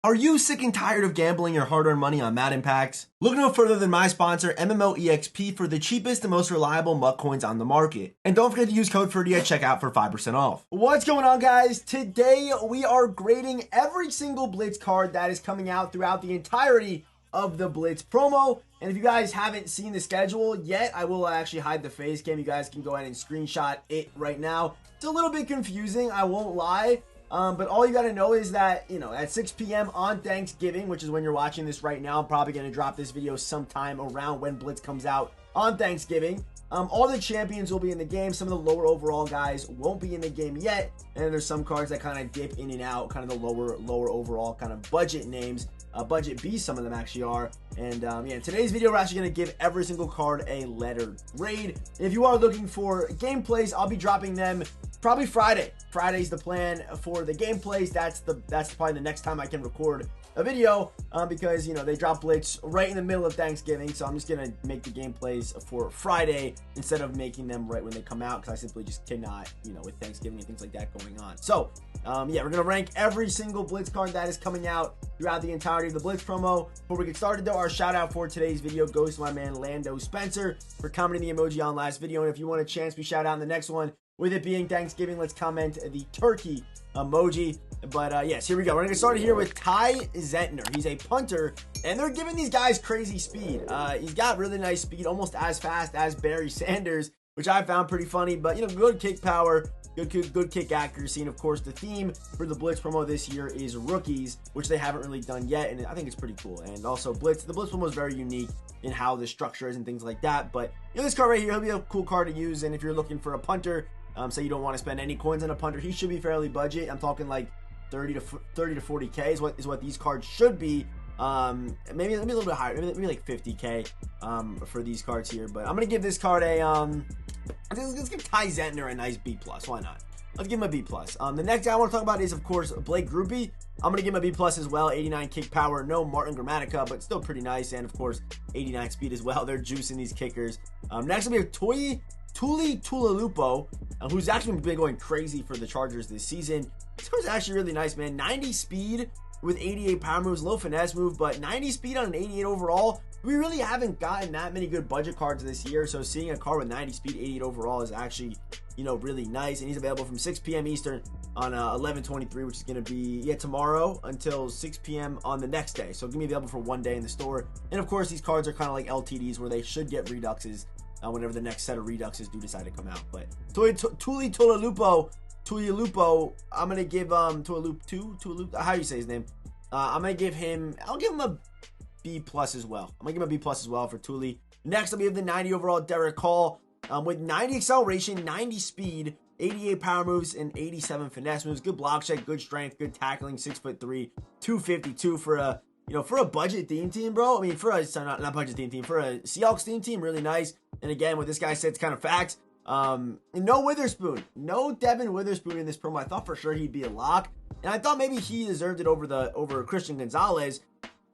Are you sick and tired of gambling your hard-earned money on Madden packs? Look no further than my sponsor, MMOEXP, for the cheapest and most reliable MUT coins on the market. And don't forget to use code Ferdy at checkout for 5% off. What's going on, guys? Today, we are grading every single Blitz card that is coming out throughout the entirety of the Blitz promo. And if you guys haven't seen the schedule yet, I will actually hide the face cam. You guys can go ahead and screenshot it right now. It's a little bit confusing, I won't lie. But all you got to know is that, at 6 p.m. on Thanksgiving, which is when you're watching this right now, I'm probably going to drop this video sometime around when Blitz comes out on Thanksgiving. All the champions will be in the game. Some of the lower overall guys won't be in the game yet. And there's some cards that kind of dip in and out, kind of the lower overall kind of budget names. Budget B, some of them actually are. And in today's video, we're actually going to give every single card a letter grade. If you are looking for gameplays, I'll be dropping them probably Friday. Friday's the plan for the gameplays. That's probably the next time I can record a video because they drop Blitz right in the middle of Thanksgiving, so I'm just gonna make the gameplays for Friday instead of making them right when they come out, because I simply just cannot, with Thanksgiving and things like that going on. So we're gonna rank every single Blitz card that is coming out throughout the entirety of the Blitz promo. Before we get started though, our shout out for today's video goes to my man Lando Spencer for commenting the emoji on last video, and if you want a chance to be shout out in the next one, with it being Thanksgiving, let's comment the turkey emoji. But yes, here we go. We're gonna get started here with Ty Zentner. He's a punter, and they're giving these guys crazy speed. He's got really nice speed, almost as fast as Barry Sanders, which I found pretty funny. But good kick power, good kick accuracy, and of course the theme for the Blitz promo this year is rookies, which they haven't really done yet, and I think it's pretty cool. And also the Blitz promo is very unique in how the structure is and things like that. But this card right here, he'll be a cool card to use, and if you're looking for a punter, say you don't want to spend any coins on a punter, he should be fairly budget. I'm talking like 30 to 40k is what these cards should be. Maybe a little bit higher, maybe like 50k for these cards here. But I'm gonna give this card a let's give Ty Zentner a nice B+. Why not? Let's give him a B+. The next guy I want to talk about is, of course, Blake Groupie. I'm going to give him a B+ as well. 89 kick power, no Martin Gramatica, but still pretty nice. And, of course, 89 speed as well. They're juicing these kickers. Next, we have Tuli Tuilalupo, who's actually been going crazy for the Chargers this season. This card's actually really nice, man. 90 speed with 88 power moves, low finesse move, but 90 speed on an 88 overall. We really haven't gotten that many good budget cards this year, so seeing a card with 90 speed, 88 overall is actually, really nice. And he's available from 6 p.m. Eastern on 11/23, which is going to be tomorrow until 6 p.m. on the next day. So it's going to be available for one day in the store. And of course, these cards are kind of like LTDs where they should get reduxes whenever the next set of reduxes do decide to come out. But Tuli Tuilalupo, I'm going to give Tuilalupo, how do you say his name? I'll give him a B+ as well. I'm going to give him a B+ as well for Tuli. Next, we have the 90 overall Derek Hall with 90 acceleration, 90 speed, 88 power moves, and 87 finesse moves. Good block check, good strength, good tackling, 6'3", 252 for a budget theme team, bro. I mean, for a not budget theme team, for a Seahawks theme team, really nice. And again, what this guy said, it's kind of facts. No Witherspoon, no Devin Witherspoon in this promo. I thought for sure he'd be a lock, and I thought maybe he deserved it over Christian Gonzalez.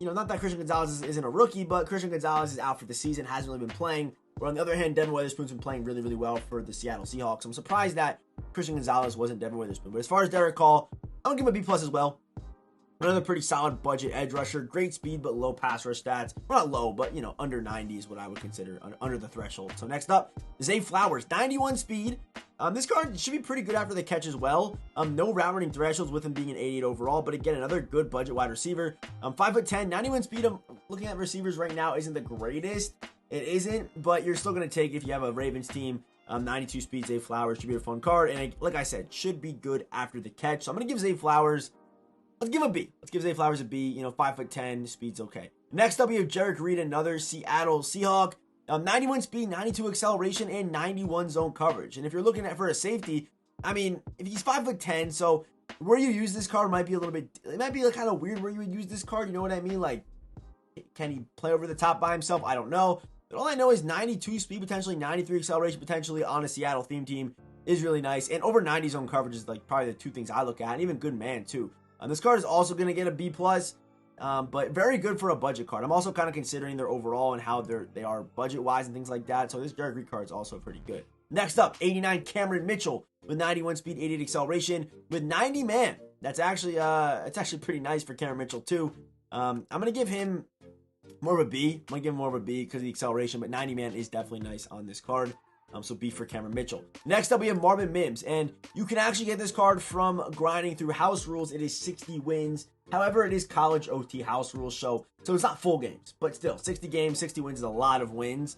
Not that Christian Gonzalez isn't a rookie, but Christian Gonzalez is out for the season, hasn't really been playing. But on the other hand, Devin Witherspoon's been playing really, really well for the Seattle Seahawks. I'm surprised that Christian Gonzalez wasn't Devin Witherspoon. But as far as Derek Hall, I'm gonna give him a B+ as well. Another pretty solid budget edge rusher, great speed but low pass rush stats. Well, not low, but under 90 is what I would consider under the threshold. So next up, Zay Flowers, 91 speed. This card should be pretty good after the catch as well. No route running thresholds with him being an 88 overall, but again, another good budget wide receiver. 5'10", 91 speed. I'm looking at receivers right now, isn't the greatest. It isn't, but you're still going to take if you have a Ravens team. 92 speed, Zay Flowers should be a fun card, and like I said, should be good after the catch. So I'm going to give Zay Flowers, let's give him a B. Let's give Zay Flowers a B. 5'10", speed's okay. Next up, we have Jarek Reed, another Seattle Seahawk. 91 speed, 92 acceleration, and 91 zone coverage. And if you're looking for a safety, I mean, if he's 5'10", so where you use this card might be a little bit, it might be kind of weird where you would use this card. You know what I mean? Like, can he play over the top by himself? I don't know. But all I know is 92 speed, potentially 93 acceleration, potentially on a Seattle theme team is really nice. And over 90 zone coverage is like probably the two things I look at, and even good man too. This card is also going to get a B+. But very good for a budget card. I'm also kind of considering their overall and how they are budget-wise and things like that. So this Jarek Reed card is also pretty good. Next up, 89 Cameron Mitchell with 91 speed, 88 acceleration with 90 man. That's actually it's actually pretty nice for Cameron Mitchell too. I'm gonna give him more of a B. I'm gonna give him more of a B because of the acceleration, but 90 man is definitely nice on this card. So B for Cameron Mitchell. Next up, we have Marvin Mims, and you can actually get this card from grinding through house rules. It is 60 wins. However, it is college OT house rules, so it's not full games, but still, 60 games, 60 wins is a lot of wins.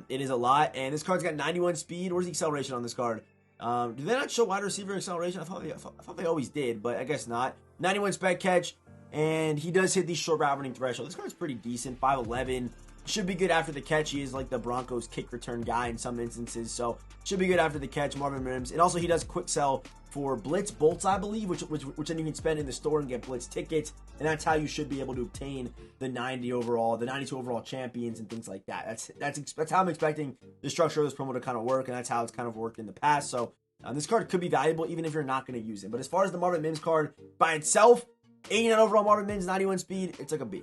It is a lot, and this card's got 91 speed. Where's the acceleration on this card? Do they not show wide receiver acceleration? I thought they always did, but I guess not. 91 spec catch, and he does hit the short route running threshold. This card's pretty decent, 5'11". Should be good after the catch. He is like the Broncos kick return guy in some instances, so should be good after the catch. Marvin Mims, and also he does quick sell for Blitz bolts, I believe, which then you can spend in the store and get Blitz tickets, and that's how you should be able to obtain the 90 overall, the 92 overall champions and things like that. That's how I'm expecting the structure of this promo to kind of work, and that's how it's kind of worked in the past. So this card could be valuable even if you're not going to use it. But as far as the Marvin Mims card by itself, 89 overall Marvin Mims, 91 speed, it's like a B.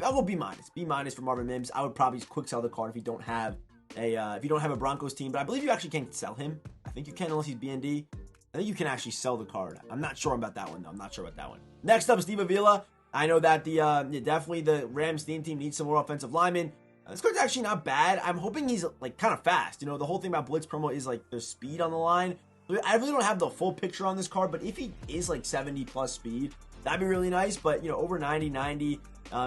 I'll go B minus. B minus for Marvin Mims. I would probably quick sell the card if you don't have a Broncos team, but I believe you actually can sell him. I think you can unless he's BND. I think you can actually sell the card. I'm not sure about that one, though. Next up, Steve Avila. I know that definitely the Rams team needs some more offensive linemen. This card's actually not bad. I'm hoping he's like kind of fast. The whole thing about Blitz promo is like there's speed on the line. I really don't have the full picture on this card, but if he is like 70 plus speed, that'd be really nice. But over 90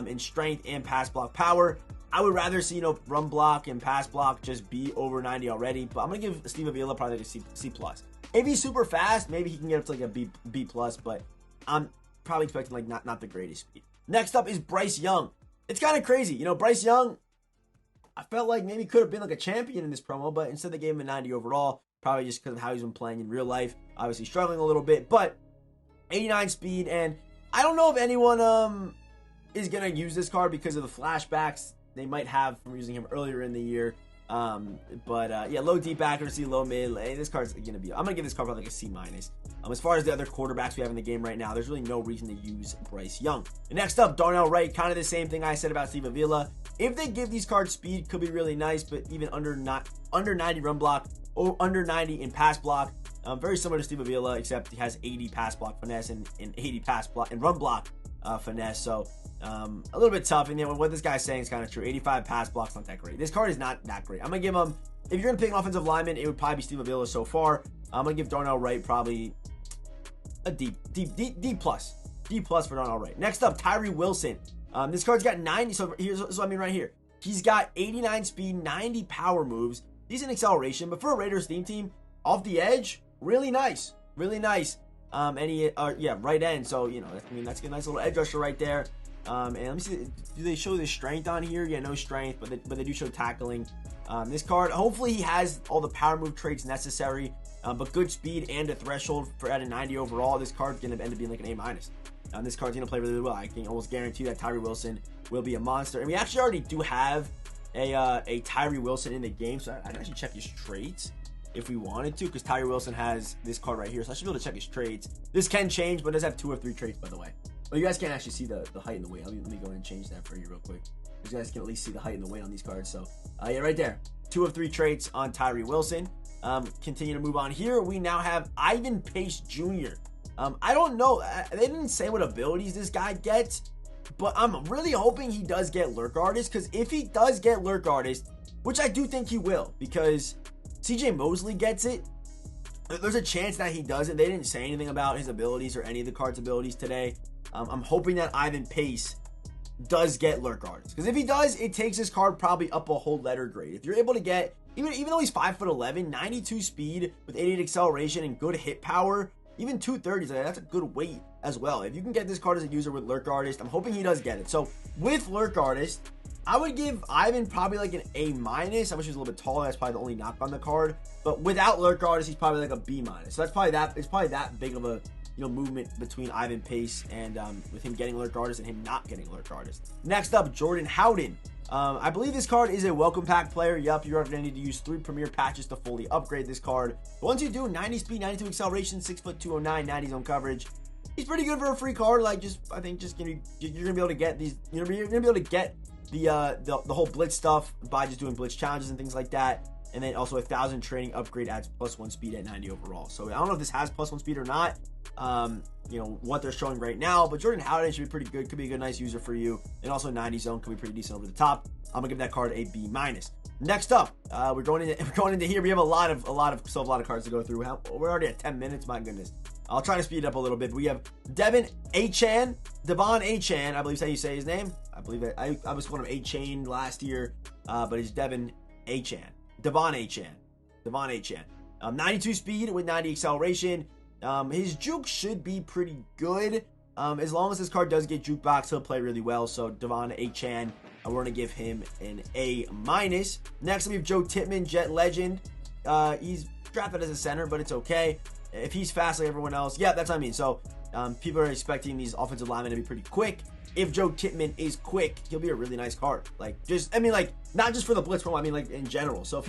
in strength and pass block power. I would rather see run block and pass block just be over 90 already. But I'm gonna give Steve Avila probably like a C plus. If he's super fast, maybe he can get up to like a B plus, but I'm probably expecting like not the greatest speed. Next up is Bryce Young. It's kind of crazy. Bryce Young, I felt like maybe could have been like a champion in this promo, but instead they gave him a 90 overall, probably just because of how he's been playing in real life. Obviously struggling a little bit, but 89 speed, and I don't know if anyone is going to use this card because of the flashbacks they might have from using him earlier in the year. Yeah, low deep accuracy, low mid. This card's gonna be. I'm gonna give this card like a C minus. As far as the other quarterbacks we have in the game right now, there's really no reason to use Bryce Young. And next up, Darnell Wright. Kind of the same thing I said about Steve Avila. If they give these cards speed, could be really nice, but even under 90 run block or under 90 in pass block, very similar to Steve Avila, except he has 80 pass block finesse and 80 pass block and run block finesse. So a little bit tough. And what this guy's saying is kind of true. 85 pass block's not that great. This card is not that great. I'm gonna give him. If you're gonna pick an offensive lineman, it would probably be Steve Avila so far. I'm gonna give Darnell Wright probably a D plus. D plus for Darnell Wright. Next up, Tyree Wilson. This card's got 90. So here's what I mean right here. He's got 89 speed, 90 power moves, decent acceleration, but for a Raiders team, off the edge, really nice, really nice. And he, right end. So that's a nice little edge rusher right there. And let me see, do they show the strength on here? Yeah, no strength, but they do show tackling. This card, hopefully he has all the power move traits necessary, but good speed and a threshold for at a 90 overall. This card's gonna end up being like an A minus. This card's gonna play really well. I can almost guarantee that Tyree Wilson will be a monster. And we actually already do have a Tyree Wilson in the game, so I can actually check his traits if we wanted to, because Tyree Wilson has this card right here, so I should be able to check his traits. This can change, but it does have 2 or 3 traits, by the way. But you guys can't actually see the height and the weight. Let me go ahead and change that for you real quick. You guys can at least see the height and the weight on these cards. So, yeah, right there. 2 of 3 traits on Tyree Wilson. Continue to move on here. We now have Ivan Pace Jr. I don't know. They didn't say what abilities this guy gets, but I'm really hoping he does get Lurk Artist, because if he does get Lurk Artist, which I do think he will, because CJ Mosley gets it, there's a chance that he doesn't. They didn't say anything about his abilities or any of the cards' abilities today. I'm hoping that Ivan Pace does get Lurk Artist, because if he does, it takes this card probably up a whole letter grade. If you're able to get, even though he's 5'11", 92 speed with 88 acceleration and good hit power, even 230s, that's a good weight as well. If you can get this card as a user with Lurk Artist, I'm hoping he does get it. So with Lurk Artist, I would give Ivan probably like an A minus. I wish he was a little bit taller. That's probably the only knock on the card. But without Lurk Artist, he's probably like a B minus. So that's probably that. It's probably that big of a movement between Ivan Pace and with him getting Lurk Artist and him not getting Lurk Artist. Next up, Jordan Howden. I believe this card is a welcome pack player. Yup, you're going to need to use 3 premier patches to fully upgrade this card. But once you do, 90 speed, 92 acceleration, 6'2", 209, 90 zone coverage. He's pretty good for a free card. Like, I think you're gonna be able to get these. You're gonna be able to get the whole Blitz stuff by just doing Blitz challenges and things like that. And then also 1,000 training upgrade adds +1 speed at 90 overall. So I don't know if this has +1 speed or not. You know, what they're showing right now. But Jordan Howden should be pretty good. Could be a good, nice user for you. And also 90 zone could be pretty decent over the top. I'm going to give that card a B-. Next up, we're going into here. We have a lot of cards to go through. We're already at 10 minutes. My goodness. I'll try to speed it up a little bit. We have Devon Achane, I believe is how you say his name. I believe it. I was calling him A-Chain last year, but it's Devon Achane. Devon Achane. 92 speed with 90 acceleration. His juke should be pretty good. As long as this card does get jukebox, he'll play really well. So Devon Achane, we're going to give him an A-. Next, we have Joe Tippmann, Jet Legend. He's drafted as a center, but it's okay. If he's fast like everyone else, yeah, that's what I mean. So people are expecting these offensive linemen to be pretty quick. If Joe Tippmann is quick, he'll be a really nice card. Like, not just for the Blitz promo, I mean, like, in general. So if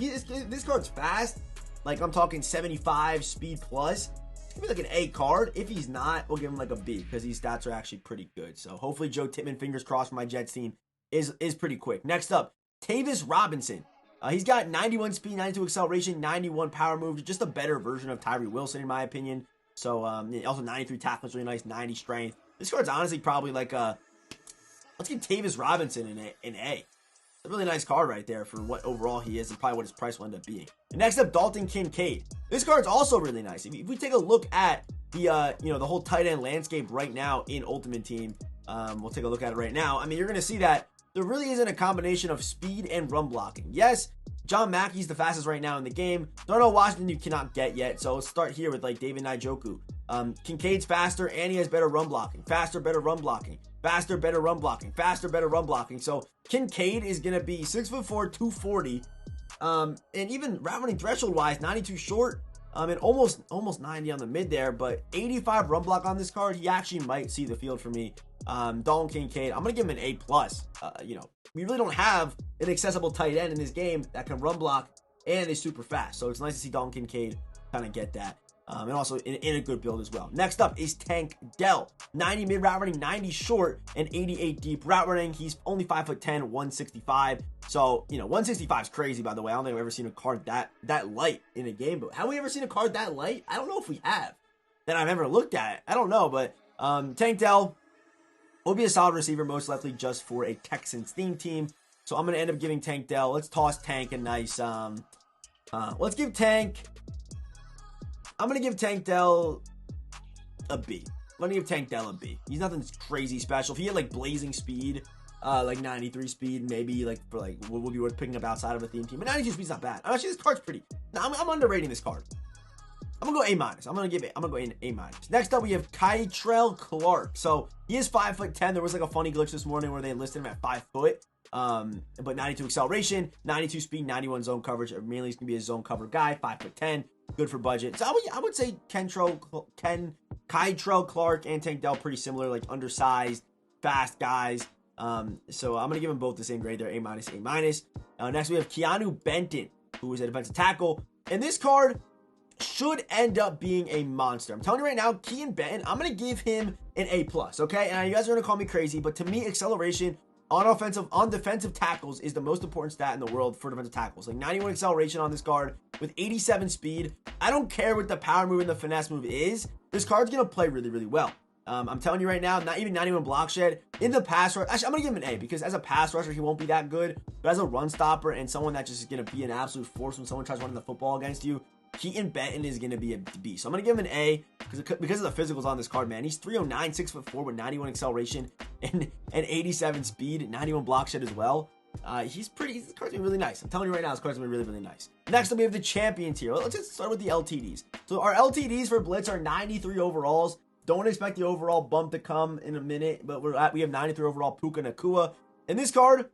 this card's fast, like, I'm talking 75 speed plus, it's gonna be like an A card. If he's not, we'll give him like a B, because these stats are actually pretty good. So hopefully Joe Tippmann, fingers crossed for my Jets team, is pretty quick. Next up, Tavis Robinson. He's got 91 speed, 92 acceleration, 91 power move, just a better version of Tyree Wilson, in my opinion. So, also 93 tackling is really nice, 90 strength. This card's honestly probably like let's give Tavis Robinson an A. It's a really nice card right there for what overall he is and probably what his price will end up being. And next up, Dalton Kincaid. This card's also really nice. If we take a look at the, the whole tight end landscape right now in Ultimate Team, we'll take a look at it right now. I mean, you're going to see that there really isn't a combination of speed and run blocking. Yes, John Mackey's the fastest right now in the game. Darnell Washington you cannot get yet, so let's start here with like David Njoku. Kincaid's faster and he has better run blocking. Faster, better run blocking. Faster, better run blocking. Faster, better run blocking. So Kincaid is going to be 6'4", 240. And even route running threshold wise, 92 short. And almost 90 on the mid there, but 85 run block on this card. He actually might see the field for me. Dalton Kincaid, I'm going to give him an A+. We really don't have an accessible tight end in this game that can run block and is super fast. So it's nice to see Dalton Kincaid kind of get that. And also in a good build as well. Next up is Tank Dell. 90 mid route running, 90 short, and 88 deep route running. He's only 5'10", 165. So, 165 is crazy, by the way. I don't think I've ever seen a card that light in a game. But have we ever seen a card that light? I don't know if we have. That I've ever looked at. I don't know, but Tank Dell will be a solid receiver, most likely just for a Texans theme team. So I'm going to end up giving Tank Dell. Let's toss Tank a nice, let's give Tank, I'm going to give Tank Dell a B. I'm going to give Tank Dell a B. He's nothing crazy special. If he had like blazing speed, like 93 speed, maybe like for like what would be worth picking up outside of a theme team. But 92 speed's not bad. Actually, this card's pretty. No, I'm underrating this card. I'm gonna go A-. I'm gonna go A-. Next up, we have Kytrell Clark. So he is 5'10". There was like a funny glitch this morning where they listed him at 5 foot. But 92 acceleration, 92 speed, 91 zone coverage. Mainly he's gonna be a zone cover guy, 5'10". Good for budget. So I would say Kytrell Clark and Tank Dell pretty similar, like undersized, fast guys. So I'm gonna give them both the same grade there, A-, A-. Next we have Keanu Benton, who is a defensive tackle. And this card should end up being a monster. I'm telling you right now, Keanu Benton, I'm going to give him an A+, okay? And you guys are going to call me crazy, but to me, acceleration on defensive tackles is the most important stat in the world for defensive tackles. Like 91 acceleration on this card with 87 speed. I don't care what the power move and the finesse move is. This card's going to play really, really well. I'm telling you right now, not even 91 block shed. In the pass rush, actually, I'm going to give him an A because as a pass rusher, he won't be that good. But as a run stopper and someone that just is going to be an absolute force when someone tries running the football against you, Keanu Benton is going to be a B. So I'm going to give him an A because of the physicals on this card, man. He's 309, 6'4" with 91 acceleration and 87 speed, 91 block shed as well. This card's going to be really nice. I'm telling you right now, this card's going to be really, really nice. Next up, we have the champions here. Let's just start with the LTDs. So our LTDs for Blitz are 93 overalls. Don't expect the overall bump to come in a minute, but we have 93 overall Puka Nacua. And this card,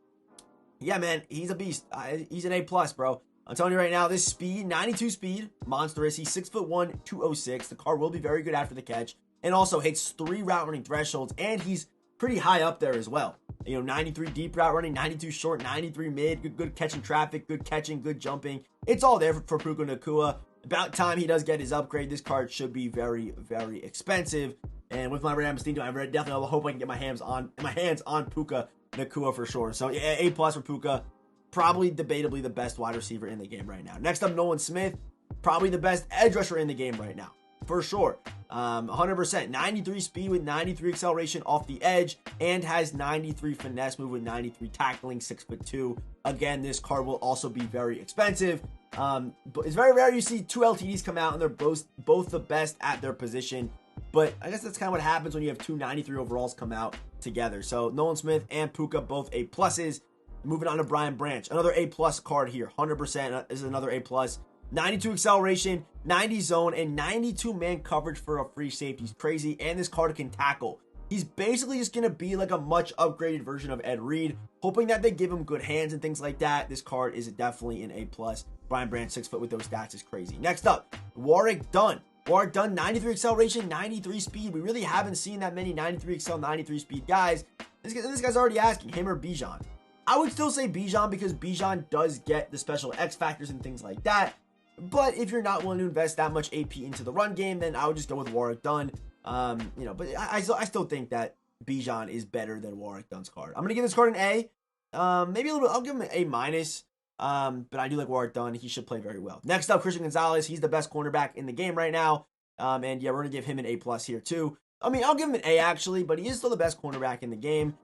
yeah, man, he's a beast. He's an A+, bro. I'm telling you right now, this speed, 92 speed, monstrous. He's 6'1", 206. The card will be very good after the catch. And also hits 3 route running thresholds. And he's pretty high up there as well. 93 deep route running, 92 short, 93 mid. Good catching traffic, good catching, good jumping. It's all there for Puka Nacua. About time he does get his upgrade. This card should be very, very expensive. And with my Rams team, I definitely hope I can get my hands on Puka Nacua for sure. So yeah, A+ for Puka. probably debatably the best wide receiver in the game right now. Next up, Nolan Smith, probably the best edge rusher in the game right now, for sure. 100%, 93 speed with 93 acceleration off the edge, and has 93 finesse move with 93 tackling, 6'2". Again, this card will also be very expensive. But it's very rare you see two LTDs come out and they're both the best at their position. But I guess that's kind of what happens when you have two 93 overalls come out together. So Nolan Smith and Puka, both A pluses. Moving on to Brian Branch, another A plus card here. 100% is another A plus. 92 acceleration, 90 zone, and 92 man coverage for a free safety. He's crazy, and this card can tackle. He's basically just going to be like a much upgraded version of Ed Reed, hoping that they give him good hands and things like that. This card is definitely an A plus. Brian Branch, 6 foot with those stats, is crazy. Next up, Warrick Dunn. Warrick Dunn, 93 acceleration, 93 speed. We really haven't seen that many 93 excel, 93 speed guys. This guy's already asking, him or Bijan. I would still say Bijan because Bijan does get the special X factors and things like that. But if you're not willing to invest that much AP into the run game, then I would just go with Warrick Dunn. But I still think that Bijan is better than Warrick Dunn's card. I'm gonna give this card an A. Maybe a little bit. I'll give him an A minus. But I do like Warrick Dunn. He should play very well. Next up, Christian Gonzalez. He's the best cornerback in the game right now. And yeah, we're gonna give him an A plus here too. I mean, I'll give him an A actually, but he is still the best cornerback in the game.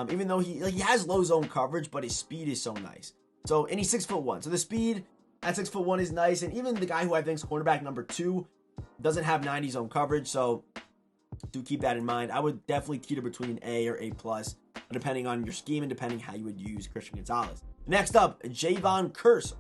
Even though he has low zone coverage, but his speed is so nice. So, and he's 6'1". So the speed at 6'1" is nice. And even the guy who I think is cornerback number 2 doesn't have 90 zone coverage. So do keep that in mind. I would definitely teeter between A or A plus, depending on your scheme and depending how you would use Christian Gonzalez. Next up, Javon Curse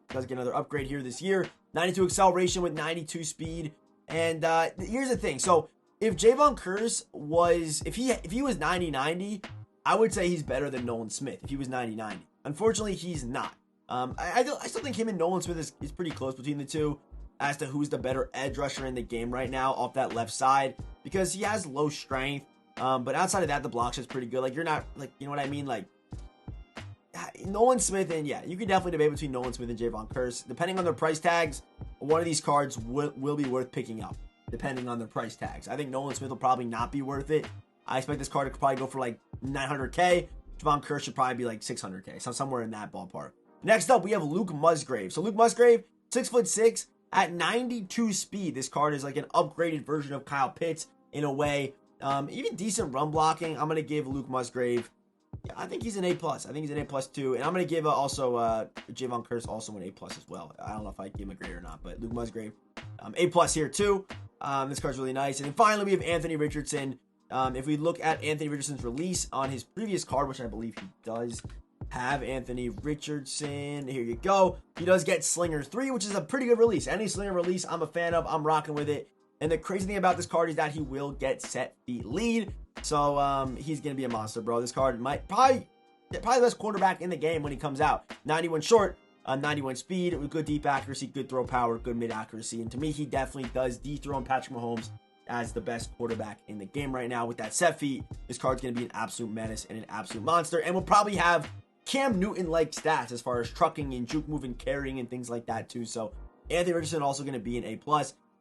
does get another upgrade here this year. 92 acceleration with 92 speed. And here's the thing. So if Javon Curse was, if he was 90-90, I would say he's better than Nolan Smith if he was 90-90. Unfortunately, he's not. I still think him and Nolan Smith is pretty close between the two as to who's the better edge rusher in the game right now off that left side, because he has low strength. But outside of that, the block is pretty good. Like, you're not, like, you know what I mean? Like, Nolan Smith, and yeah, you could definitely debate between Nolan Smith and Javon Curse. Depending on their price tags, one of these cards will be worth picking up, depending on their price tags. I think Nolan Smith will probably not be worth it. I expect this card to probably go for like 900K. Javon Curse should probably be like 600K, so somewhere in that ballpark. Next up, we have Luke Musgrave. So Luke Musgrave, 6'6", at 92 speed. This card is like an upgraded version of Kyle Pitts in a way. Even decent run blocking. I'm going to give Luke Musgrave, yeah, I think he's an A+. I think he's an A+ too. And I'm going to give also Javon Curse also an A+ as well. I don't know if I give him a grade or not, but Luke Musgrave, A+ here too. This card's really nice. And then finally, we have Anthony Richardson. If we look at Anthony Richardson's release on his previous card, which I believe he does have Anthony Richardson. Here you go. He does get Slinger 3, which is a pretty good release. Any Slinger release, I'm a fan of. I'm rocking with it. And the crazy thing about this card is that he will get set feet lead. So he's going to be a monster, bro. This card might probably the best quarterback in the game when he comes out. 91 short, 91 speed, with good deep accuracy, good throw power, good mid accuracy. And to me, he definitely does dethrone Patrick Mahomes as the best quarterback in the game right now. With that set feet, this card's going to be an absolute menace and an absolute monster. And will probably have Cam Newton-like stats as far as trucking and juke moving, carrying, and things like that too. So Anthony Richardson also going to be an A+.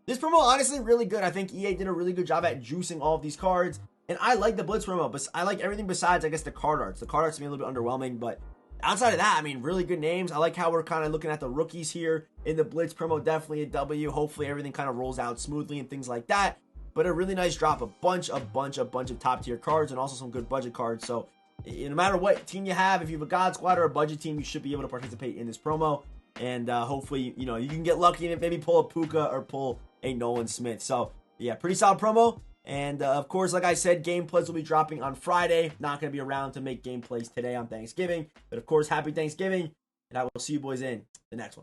This promo, honestly, really good. I think EA did a really good job at juicing all of these cards. And I like the Blitz promo, but I like everything besides, I guess, the card arts. The card arts to me a little bit underwhelming, but outside of that, I mean, really good names. I like how we're kind of looking at the rookies here in the Blitz promo. Definitely a W. Hopefully everything kind of rolls out smoothly and things like that. But a really nice drop. A bunch of top tier cards and also some good budget cards. So no matter what team you have, if you have a God Squad or a budget team, you should be able to participate in this promo. And hopefully, you know, you can get lucky and maybe pull a Puka or pull a Nolan Smith. So yeah, pretty solid promo. And of course, like I said, gameplays will be dropping on Friday. Not going to be around to make gameplays today on Thanksgiving. But of course, happy Thanksgiving. And I will see you boys in the next one.